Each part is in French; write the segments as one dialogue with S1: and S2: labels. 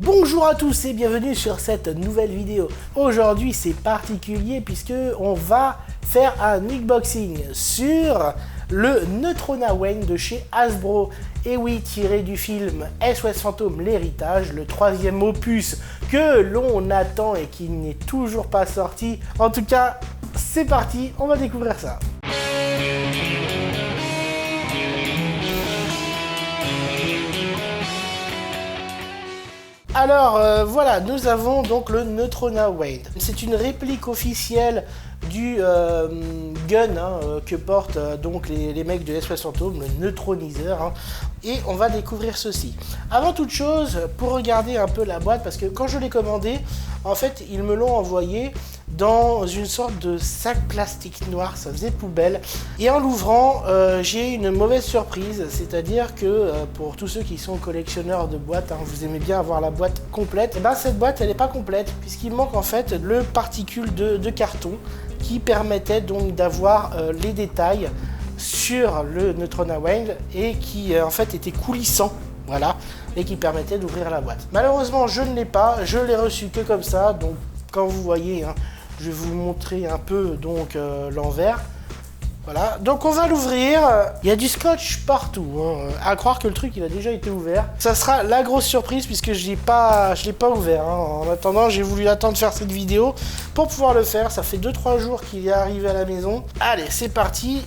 S1: Bonjour à tous et bienvenue sur cette nouvelle vidéo. Aujourd'hui c'est particulier puisque on va faire un unboxing sur le Neutrona Wayne de chez Hasbro. Et oui, tiré du film SOS Fantôme l'héritage, le troisième opus que l'on attend et qui n'est toujours pas sorti. En tout cas, c'est parti, on va découvrir ça. Alors voilà, nous avons donc le Neutrona Wayne. C'est une réplique officielle du gun que portent donc les mecs de SOS Fantôme, le neutroniseur. Et on va découvrir ceci. Avant toute chose, pour regarder un peu la boîte, parce que quand je l'ai commandé, en fait, ils me l'ont envoyé dans une sorte de sac plastique noir, ça faisait poubelle. Et en l'ouvrant, j'ai une mauvaise surprise, c'est-à-dire que pour tous ceux qui sont collectionneurs de boîtes, vous aimez bien avoir la boîte complète, et ben cette boîte elle n'est pas complète, puisqu'il manque en fait le particule de carton qui permettait donc d'avoir les détails sur le Neutrona Wayne et qui en fait était coulissant. Voilà, et qui permettait d'ouvrir la boîte. Malheureusement, je ne l'ai pas, je l'ai reçu que comme ça, donc quand vous voyez, je vais vous montrer un peu donc l'envers. Voilà, donc on va l'ouvrir. Il y a du scotch partout, à croire que le truc il a déjà été ouvert. Ça sera la grosse surprise puisque je l'ai pas ouvert. En attendant, j'ai voulu attendre de faire cette vidéo pour pouvoir le faire. Ça fait 2-3 jours qu'il est arrivé à la maison. Allez, c'est parti.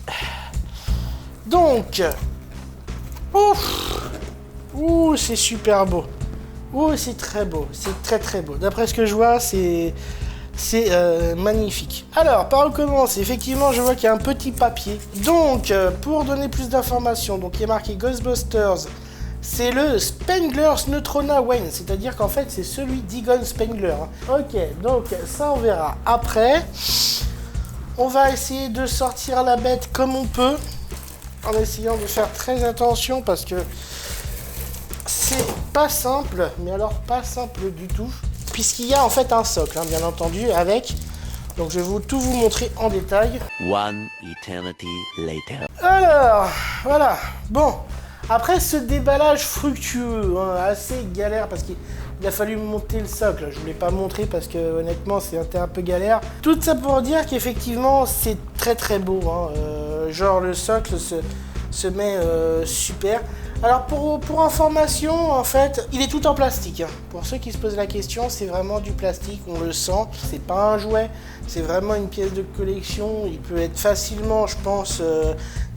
S1: Donc, ouh, c'est super beau. Ouh, c'est très beau. C'est très très beau. D'après ce que je vois, c'est magnifique. Alors, par où commencer? Effectivement, je vois qu'il y a un petit papier. Donc, pour donner plus d'informations, donc il est marqué Ghostbusters. C'est le Spengler's Neutrona Wayne, c'est-à-dire qu'en fait, c'est celui d'Egon Spengler. Ok, donc ça, on verra après. On va essayer de sortir la bête comme on peut, en essayant de faire très attention parce que c'est pas simple, mais alors pas simple du tout. Puisqu'il y a en fait un socle, bien entendu, avec. Donc je vais tout vous montrer en détail.
S2: One eternity later.
S1: Alors, voilà. Bon, après ce déballage fructueux, assez galère, parce qu'il a fallu monter le socle. Je ne vous l'ai pas montré parce que honnêtement, c'était un peu galère. Tout ça pour dire qu'effectivement, c'est très très beau. Genre le socle se met super. Alors pour information, en fait, il est tout en plastique. Pour ceux qui se posent la question, c'est vraiment du plastique, on le sent. C'est pas un jouet, c'est vraiment une pièce de collection. Il peut être facilement, je pense,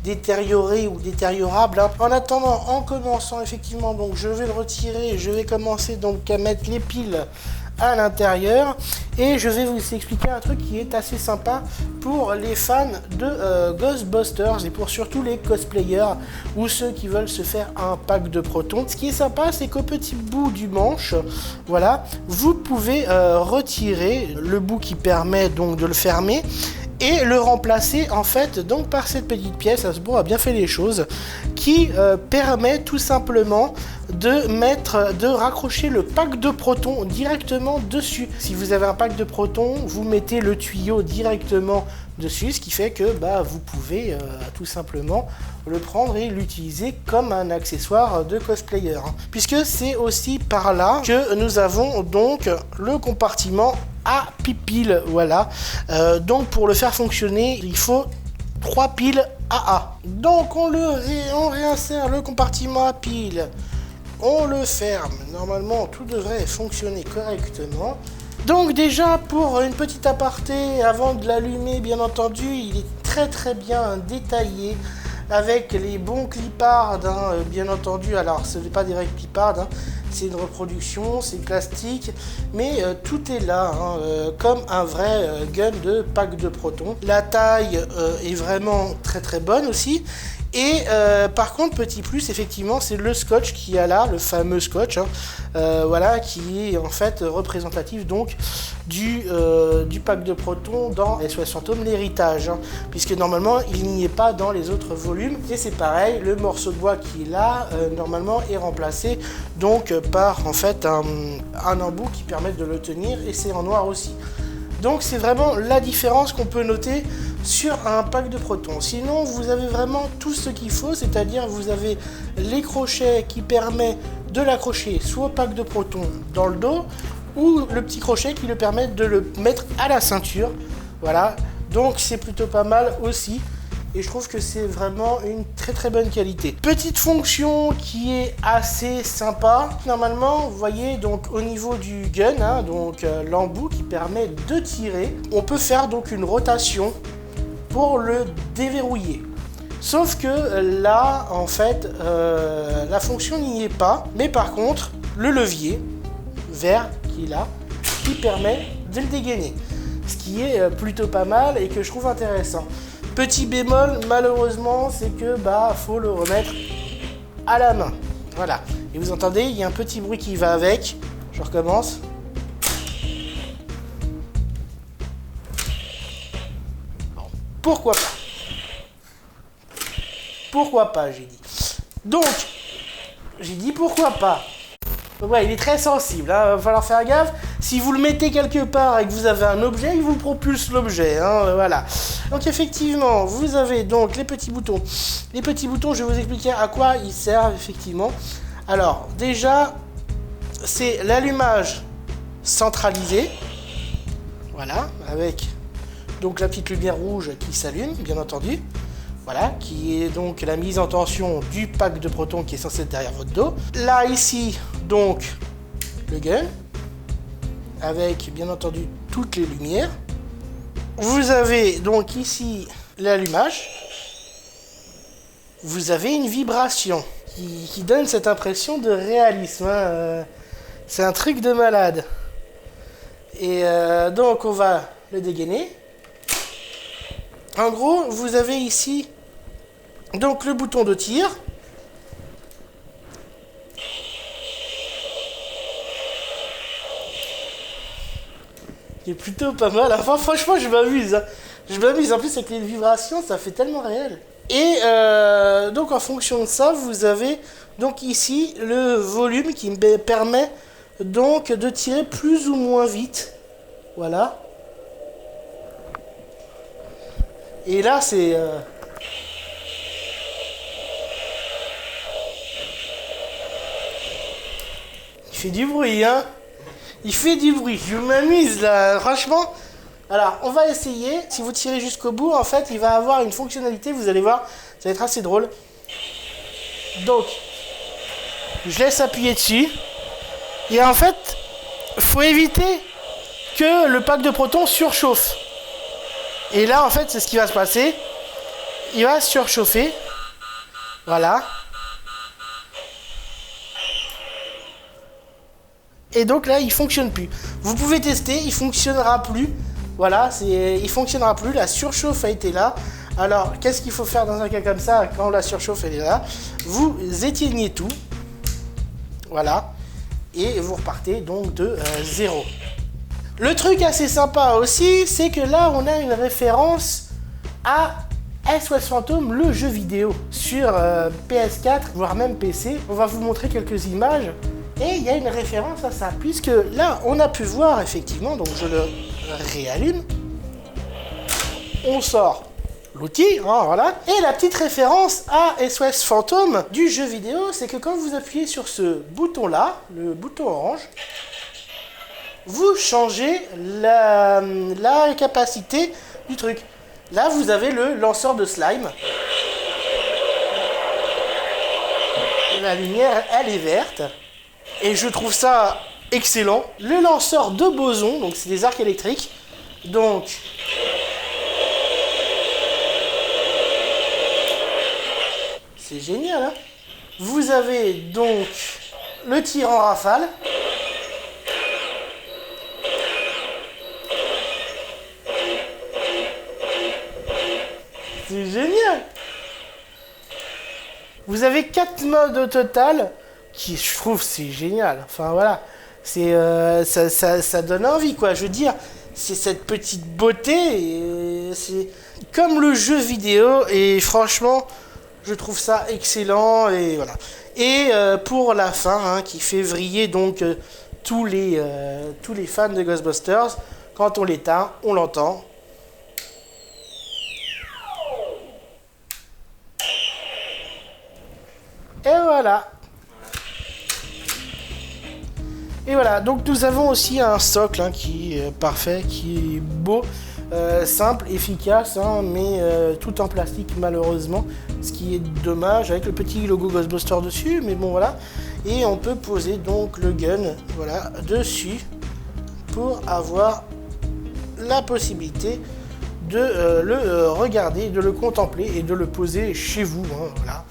S1: détérioré ou détériorable. En attendant, en commençant, effectivement, donc je vais le retirer. Je vais commencer donc à mettre les piles à l'intérieur et je vais vous expliquer un truc qui est assez sympa pour les fans de Ghostbusters et pour surtout les cosplayers ou ceux qui veulent se faire un pack de protons. Ce qui est sympa, c'est qu'au petit bout du manche, voilà, vous pouvez retirer le bout qui permet donc de le fermer et le remplacer en fait donc par cette petite pièce. Hasbro a bien fait les choses, qui permet tout simplement de raccrocher le pack de protons directement dessus. Si vous avez un pack de protons, vous mettez le tuyau directement dessus, ce qui fait que vous pouvez tout simplement le prendre et l'utiliser comme un accessoire de cosplayer. Puisque c'est aussi par là que nous avons donc le compartiment à piles, voilà. Donc pour le faire fonctionner, il faut 3 piles AA. Donc on réinsère le compartiment à piles, on le ferme. Normalement tout devrait fonctionner correctement. Donc déjà pour une petite aparté, avant de l'allumer, bien entendu, il est très très bien détaillé avec les bons clipards, bien entendu. Alors ce n'est pas des vrais clipards, c'est une reproduction, c'est plastique, mais tout est là, comme un vrai gun de pack de protons. La taille est vraiment très très bonne aussi. Et par contre, petit plus, effectivement, c'est le scotch qui a là, le fameux scotch, voilà, qui est en fait représentatif donc du pack de protons dans SOS Fantôme l'héritage, puisque normalement il n'y est pas dans les autres volumes. Et c'est pareil, le morceau de bois qui est là, normalement est remplacé donc par en fait un embout qui permet de le tenir, et c'est en noir aussi. Donc c'est vraiment la différence qu'on peut noter sur un pack de protons. Sinon vous avez vraiment tout ce qu'il faut, c'est-à-dire vous avez les crochets qui permettent de l'accrocher soit au pack de protons dans le dos, ou le petit crochet qui le permet de le mettre à la ceinture. Voilà, donc c'est plutôt pas mal aussi. Et je trouve que c'est vraiment une très bonne qualité. Petite fonction qui est assez sympa. Normalement, vous voyez, donc au niveau du gun, hein, donc l'embout qui permet de tirer, on peut faire donc une rotation pour le déverrouiller. Sauf que là, en fait, la fonction n'y est pas. Mais par contre, le levier vert qui est là, qui permet de le dégainer. Ce qui est plutôt pas mal et que je trouve intéressant. Petit bémol, malheureusement, c'est que faut le remettre à la main. Voilà. Et vous entendez, il y a un petit bruit qui va avec. Je recommence. Bon. Pourquoi pas? Pourquoi pas, j'ai dit. Donc, j'ai dit pourquoi pas. Ouais, il est très sensible, hein, va falloir faire gaffe. Si vous le mettez quelque part et que vous avez un objet, il vous propulse l'objet, hein, voilà. Donc effectivement, vous avez donc les petits boutons. Les petits boutons, je vais vous expliquer à quoi ils servent, effectivement. Alors, déjà, c'est l'allumage centralisé. Voilà, avec donc la petite lumière rouge qui s'allume, bien entendu. Voilà, qui est donc la mise en tension du pack de protons qui est censé être derrière votre dos. Là, ici, donc, le gun, avec, bien entendu, toutes les lumières. Vous avez donc ici l'allumage. Vous avez une vibration qui donne cette impression de réalisme. Hein. C'est un truc de malade. Et donc, on va le dégainer. En gros, vous avez ici donc le bouton de tir. Qui est plutôt pas mal. Enfin, franchement, je m'amuse. Hein. Je m'amuse. En plus, avec les vibrations, ça fait tellement réel. Et donc, en fonction de ça, vous avez donc ici le volume qui me permet donc de tirer plus ou moins vite. Voilà. Et là, c'est... Il fait du bruit, hein. Il fait du bruit. Je m'amuse, là. Franchement. Alors, on va essayer. Si vous tirez jusqu'au bout, en fait, il va avoir une fonctionnalité. Vous allez voir, ça va être assez drôle. Donc, je laisse appuyer dessus. Et en fait, faut éviter que le pack de protons surchauffe. Et là, en fait, c'est ce qui va se passer. Il va surchauffer. Voilà. Et donc là, il fonctionne plus. Vous pouvez tester, il fonctionnera plus. Voilà, il fonctionnera plus. La surchauffe a été là. Alors, qu'est-ce qu'il faut faire dans un cas comme ça, quand la surchauffe elle est là? Vous éteignez tout. Voilà. Et vous repartez donc de 0. Le truc assez sympa aussi, c'est que là, on a une référence à SOS Phantom, le jeu vidéo, sur PS4, voire même PC. On va vous montrer quelques images. Et il y a une référence à ça, puisque là, on a pu voir, effectivement, donc je le réallume. On sort l'outil, hein, voilà. Et la petite référence à SOS Phantom du jeu vidéo, c'est que quand vous appuyez sur ce bouton-là, le bouton orange, vous changez la capacité du truc. Là, vous avez le lanceur de slime. La lumière, elle est verte. Et je trouve ça excellent. Le lanceur de boson, donc c'est des arcs électriques. Donc, c'est génial, hein. Vous avez donc le tir en rafale. C'est génial. Vous avez 4 modes au total, qui je trouve c'est génial. Enfin voilà, c'est ça donne envie quoi. Je veux dire, c'est cette petite beauté, c'est comme le jeu vidéo et franchement, je trouve ça excellent et voilà. Et pour la fin, hein, qui fait vriller donc tous les fans de Ghostbusters, quand on l'éteint, on l'entend. Et voilà. Et voilà, donc nous avons aussi un socle hein, qui est parfait, qui est beau, simple, efficace, hein, mais tout en plastique malheureusement, ce qui est dommage avec le petit logo Ghostbuster dessus, mais bon voilà. Et on peut poser donc le gun voilà, dessus pour avoir la possibilité de le regarder, de le contempler et de le poser chez vous. Hein, voilà.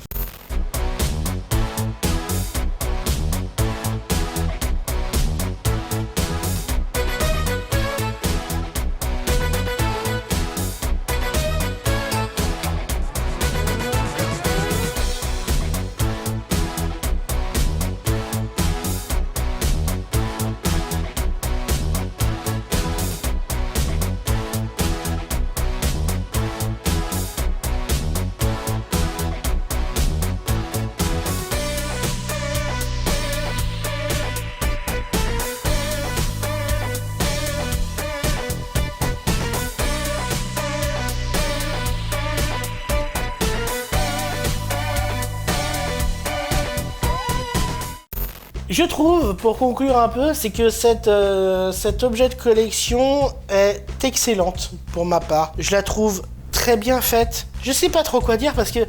S1: Je trouve, pour conclure un peu, c'est que cet objet de collection est excellente pour ma part. Je la trouve très bien faite. Je sais pas trop quoi dire parce que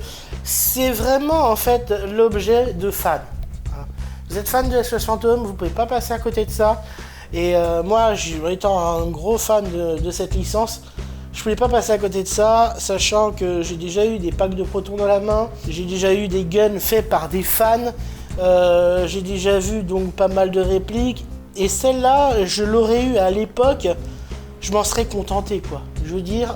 S1: c'est vraiment en fait l'objet de fan. Vous êtes fan de SOS Fantôme, vous pouvez pas passer à côté de ça. Et moi, étant un gros fan de cette licence, je pouvais pas passer à côté de ça, sachant que j'ai déjà eu des packs de protons dans la main, j'ai déjà eu des guns faits par des fans. J'ai déjà vu donc pas mal de répliques et celle-là je l'aurais eu à l'époque, je m'en serais contenté quoi. Je veux dire,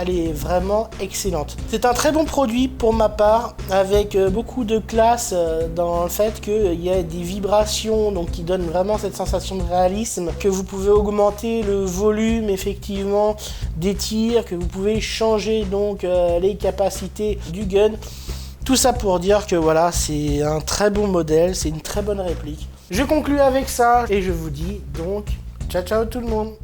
S1: elle est vraiment excellente. C'est un très bon produit pour ma part, avec beaucoup de classe dans le fait qu'il y a des vibrations donc qui donnent vraiment cette sensation de réalisme, que vous pouvez augmenter le volume effectivement des tirs, que vous pouvez changer donc les capacités du gun. Tout ça pour dire que voilà, c'est un très bon modèle, c'est une très bonne réplique. Je conclue avec ça et je vous dis donc ciao ciao tout le monde.